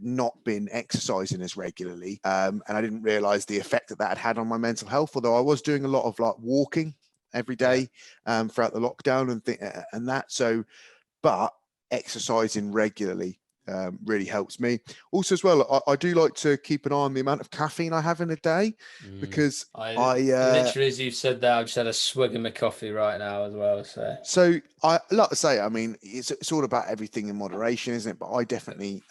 not been exercising as regularly. And I didn't realize the effect that that had on my mental health, although I was doing a lot of like walking every day throughout the lockdown and that. So, but exercising regularly really helps me. Also, as well, I do like to keep an eye on the amount of caffeine I have in a day, because I literally, as you've said that, I've just had a swig of my coffee right now as well. So I like to say, I mean, it's all about everything in moderation, isn't it? But I definitely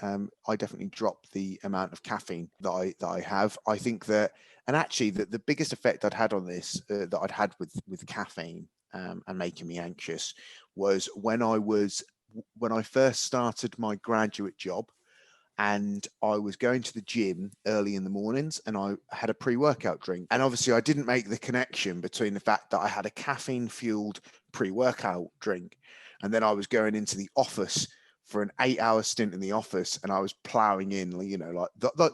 drop the amount of caffeine that I have. I think that, and actually, the biggest effect I'd had on this that I'd had with caffeine and making me anxious was when I first started my graduate job, and I was going to the gym early in the mornings, and I had a pre-workout drink. And obviously I didn't make the connection between the fact that I had a caffeine fueled pre-workout drink, and then I was going into the office for an 8-hour stint in the office, and I was plowing in, you know,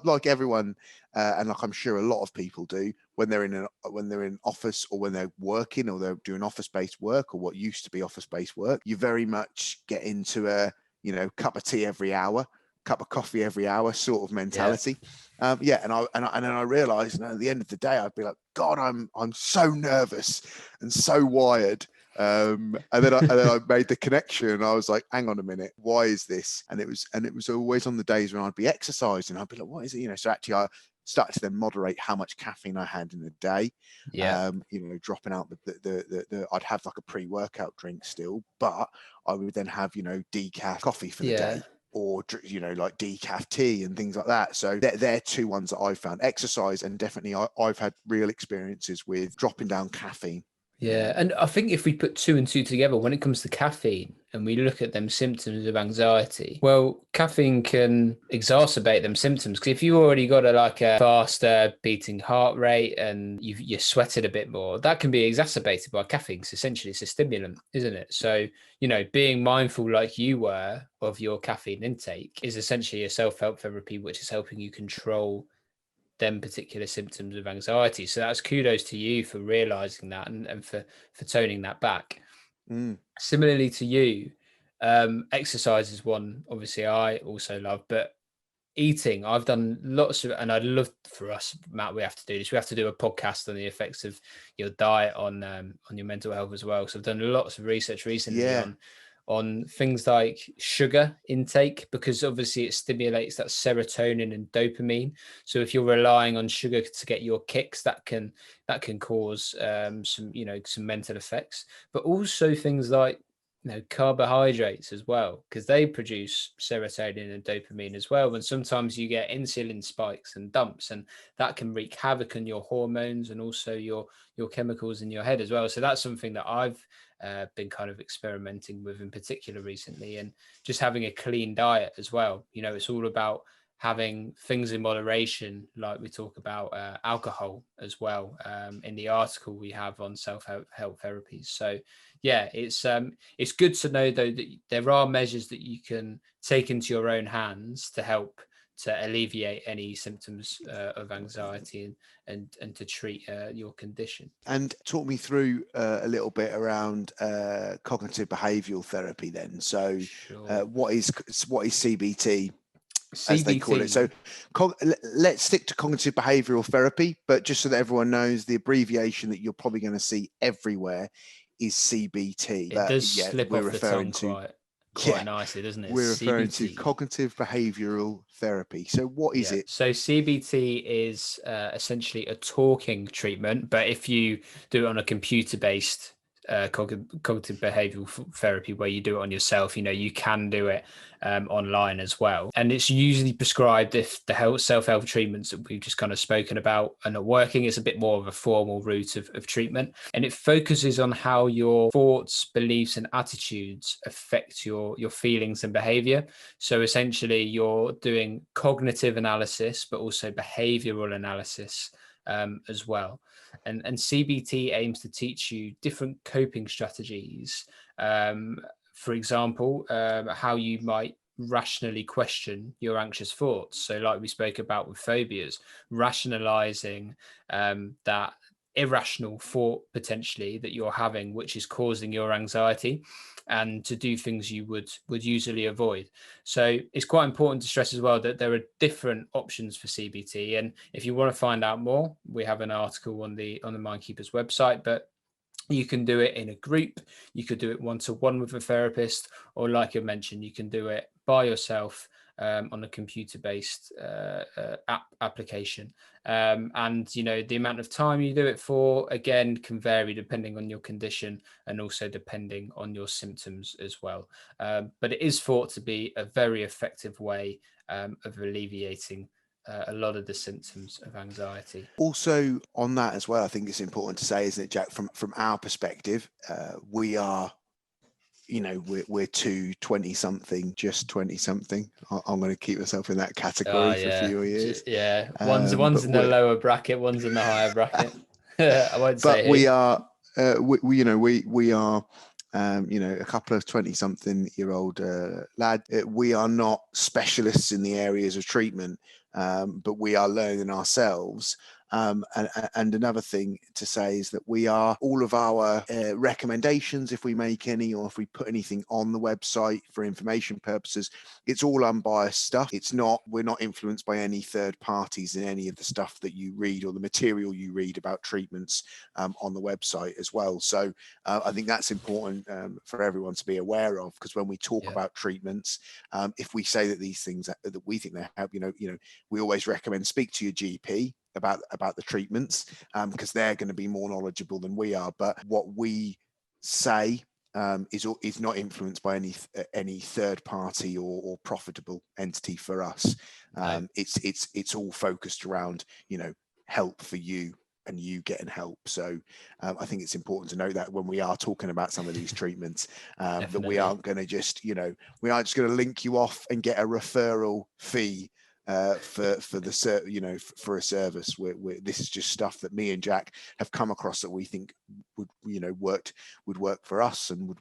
like everyone, and like I'm sure a lot of people do when they're in office, or when they're working, or they're doing office-based work, or what used to be office-based work. You very much get into a, you know, cup of tea every hour, cup of coffee every hour sort of mentality. And then I realized, at the end of the day, I'd be like, God, I'm so nervous and so wired. And then I made the connection, and I was like, hang on a minute, why is this? And it was always on the days when I'd be exercising, I'd be like, what is it? You know, so actually I started to then moderate how much caffeine I had in a day. You know, dropping out the I'd have like a pre-workout drink still, but I would then have, you know, decaf coffee for the day, or, you know, like decaf tea and things like that. So they're two ones that I've found. Exercise, and definitely I've had real experiences with dropping down caffeine. Yeah, and I think if we put two and two together when it comes to caffeine, and we look at them symptoms of anxiety, well, caffeine can exacerbate them symptoms, because if you already got a faster beating heart rate and you're sweated a bit more, that can be exacerbated by caffeine, because essentially it's a stimulant, isn't it? So, you know, being mindful like you were of your caffeine intake is essentially a self-help therapy, which is helping you control them particular symptoms of anxiety. So that's kudos to you for realizing that, and for toning that back. Similarly to you, exercise is one obviously I also love, but eating, I've done lots of, and I'd love for us, Matt, we have to do this. We have to do a podcast on the effects of your diet on your mental health as well. So I've done lots of research recently on things like sugar intake, because obviously it stimulates that serotonin and dopamine. So if you're relying on sugar to get your kicks, that can cause some mental effects. But also things like, you know, carbohydrates as well, because they produce serotonin and dopamine as well. And sometimes you get insulin spikes and dumps, and that can wreak havoc on your hormones and also your chemicals in your head as well. So that's something that I've been kind of experimenting with in particular recently, and just having a clean diet as well. You know, it's all about having things in moderation, like we talk about alcohol as well in the article we have on self-help therapies. So yeah, it's good to know though that there are measures that you can take into your own hands to help to alleviate any symptoms of anxiety and to treat your condition. And talk me through a little bit around cognitive behavioural therapy then. So what is CBT, as they call it? So let's stick to cognitive behavioural therapy, but just so that everyone knows, the abbreviation that you're probably going to see everywhere is CBT. It does slip off the tongue quite nicely, doesn't it? We're referring CBT. to cognitive behavioural therapy. So what is it? So CBT is essentially a talking treatment, but if you do it on a computer-based cognitive behavioral therapy where you do it on yourself, you know, you can do it online as well. And it's usually prescribed if the self-help treatments that we've just kind of spoken about are not working. It's a bit more of a formal route of treatment, and it focuses on how your thoughts, beliefs and attitudes affect your feelings and behavior. So essentially you're doing cognitive analysis but also behavioral analysis as well. And CBT aims to teach you different coping strategies. For example, how you might rationally question your anxious thoughts. So like we spoke about with phobias, rationalizing that irrational thought potentially that you're having, which is causing your anxiety, and to do things you would usually avoid. So it's quite important to stress as well that there are different options for CBT. And if you want to find out more, we have an article on the MindKeepers website, but you can do it in a group, you could do it one-to-one with a therapist, or like you mentioned, you can do it by yourself on a computer-based application. And the amount of time you do it for, again, can vary depending on your condition and also depending on your symptoms as well. But it is thought to be a very effective way of alleviating a lot of the symptoms of anxiety. Also on that as well, I think it's important to say, isn't it, Jack, from our perspective, we are, we're 20 something, just 20 something. I'm going to keep myself in that category for a few years. One's in the lower bracket, one's in the higher bracket. I won't say but we who. are we are a couple of 20-something-year-old lad. We are not specialists in the areas of treatment, but we are learning ourselves. And another thing to say is that we are, all of our recommendations, if we make any, or if we put anything on the website for information purposes, it's all unbiased stuff. We're not influenced by any third parties in any of the stuff that you read or the material you read about treatments on the website as well. So I think that's important for everyone to be aware of, because when we talk about treatments, if we say that these things that we think they help, we always recommend speak to your GP about the treatments, because they're going to be more knowledgeable than we are. But what we say is not influenced by any third party or profitable entity for us. It's all focused around help for you and you getting help. So I think it's important to know that when we are talking about some of these treatments, that we aren't going to just we aren't just going to link you off and get a referral fee for a service. This is just stuff that me and Jack have come across that we think would work for us and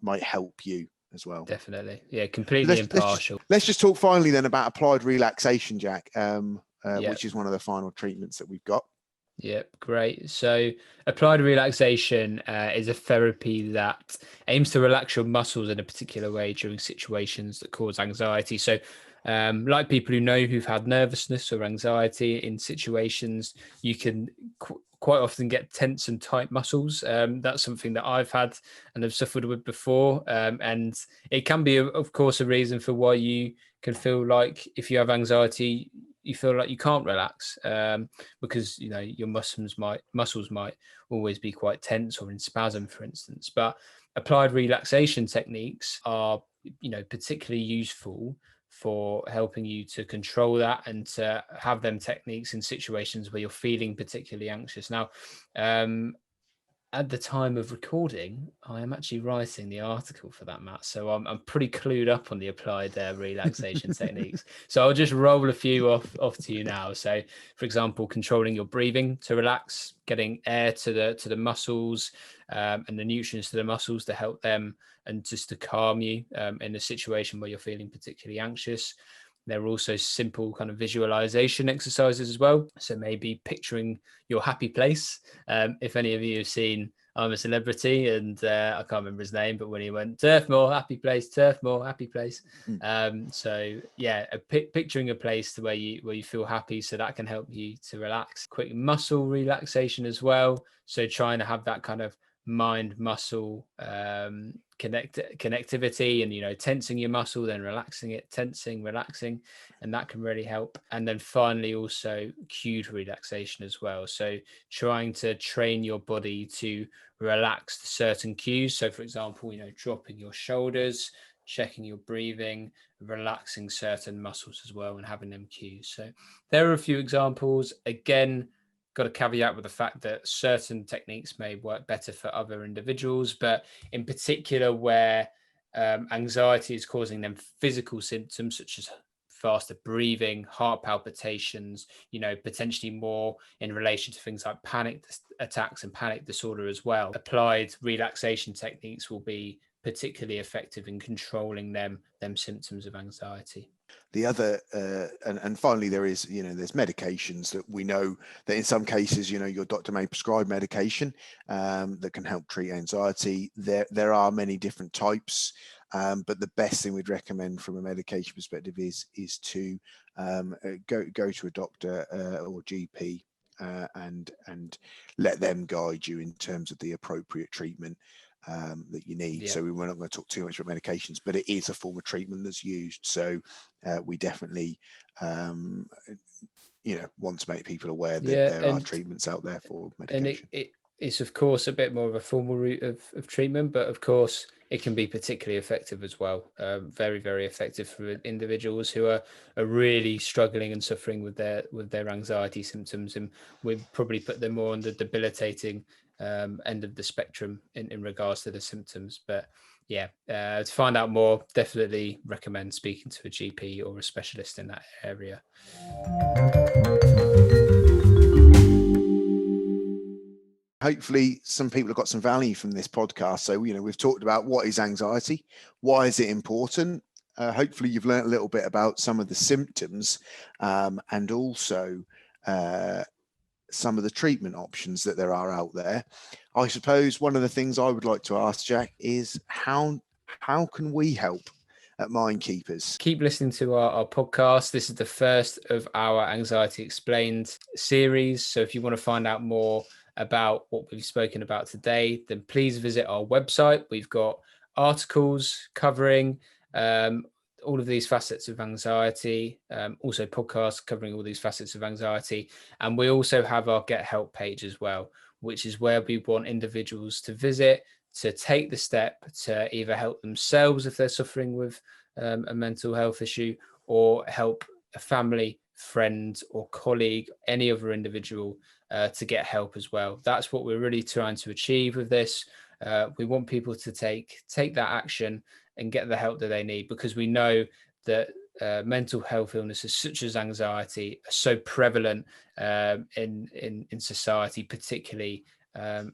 might help you as well. Definitely, completely impartial. Let's just talk finally then about applied relaxation, Jack, which is one of the final treatments that we've got. Yep, great. So applied relaxation is a therapy that aims to relax your muscles in a particular way during situations that cause anxiety. So like people who've had nervousness or anxiety in situations, you can quite often get tense and tight muscles. That's something that I've had and have suffered with before. And it can be, of course, a reason for why you can feel like if you have anxiety, you feel like you can't relax because your muscles might always be quite tense or in spasm, for instance. But applied relaxation techniques are particularly useful for helping you to control that and to have them techniques in situations where you're feeling particularly anxious. Now, at the time of recording, I am actually writing the article for that, Matt. So I'm pretty clued up on the applied relaxation techniques. So I'll just roll a few off to you now. So, for example, controlling your breathing to relax, getting air to the muscles and the nutrients to the muscles to help them and just to calm you in a situation where you're feeling particularly anxious. There are also simple kind of visualization exercises as well. So maybe picturing your happy place. If any of you have seen I'm a Celebrity, and I can't remember his name, but when he went Turfmoor, happy place, Turfmoor, happy place. Picturing a place to where you feel happy, so that can help you to relax. Quick muscle relaxation as well. So trying to have that kind of mind muscle connectivity, and tensing your muscle, then relaxing it, tensing, relaxing, and that can really help. And then finally also cued relaxation as well, so trying to train your body to relax certain cues. So for example, dropping your shoulders, checking your breathing, relaxing certain muscles as well, and having them cues. So there are a few examples. Again, got a caveat with the fact that certain techniques may work better for other individuals, but in particular where anxiety is causing them physical symptoms such as faster breathing, heart palpitations, potentially more in relation to things like panic attacks and panic disorder as well. Applied relaxation techniques will be particularly effective in controlling them symptoms of anxiety. The other and finally, there's medications that we know that in some cases, your doctor may prescribe medication that can help treat anxiety. There are many different types, but the best thing we'd recommend from a medication perspective is to go to a doctor or GP and let them guide you in terms of the appropriate treatment that you need. So we're not going to talk too much about medications, but it is a form of treatment that's used. So we definitely want to make people aware that there are treatments out there for medication. And it's of course a bit more of a formal route of treatment, but of course it can be particularly effective as well. Very, very effective for individuals who are really struggling and suffering with their anxiety symptoms, and we'd probably put them more on the debilitating end of the spectrum in regards to the symptoms. But to find out more, definitely recommend speaking to a GP or a specialist in that area. Hopefully some people have got some value from this podcast. So, we've talked about what is anxiety, why is it important? Hopefully you've learned a little bit about some of the symptoms and also some of the treatment options that there are out there. I suppose one of the things I would like to ask, Jack, is how can we help at MindKeepers? Keep listening to our podcast. This is the first of our Anxiety Explained series. So if you want to find out more about what we've spoken about today, then please visit our website. We've got articles covering all of these facets of anxiety, also podcasts covering all these facets of anxiety. And we also have our Get Help page as well, which is where we want individuals to visit to take the step to either help themselves if they're suffering with a mental health issue, or help a family, friend or colleague, any other individual to get help as well. That's what we're really trying to achieve with this. We want people to take that action and get the help that they need, because we know that mental health illnesses such as anxiety are so prevalent in society, particularly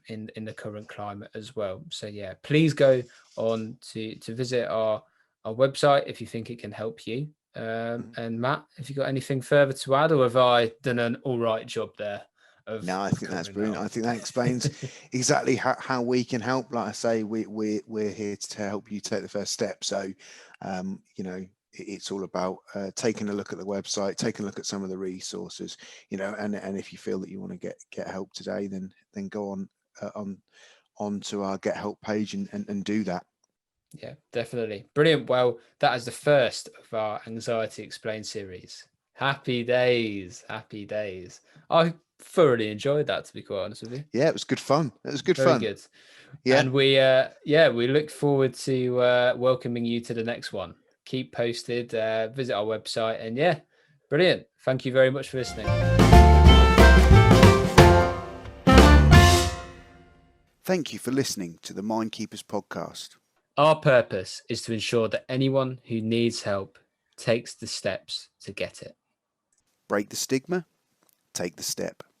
in the current climate as well. So please go on to visit our website if you think it can help you. And Matt, have you got anything further to add, or have I done an all right job there? No, I think that's brilliant. I think that explains exactly how we can help. Like I say, we're here to help you take the first step. So, it's all about taking a look at the website, taking a look at some of the resources, and if you feel that you want to get help today, then go on to our Get Help page and do that. Yeah, definitely. Brilliant. Well, that is the first of our Anxiety Explained series. Happy days. Happy days. I thoroughly enjoyed that, to be quite honest with you. Yeah, it was good fun. It was good Very fun. Good. Yeah. And we look forward to welcoming you to the next one. Keep posted, visit our website, and brilliant. Thank you very much for listening. Thank you for listening to the MindKeepers podcast. Our purpose is to ensure that anyone who needs help takes the steps to get it. Break the stigma, take the step.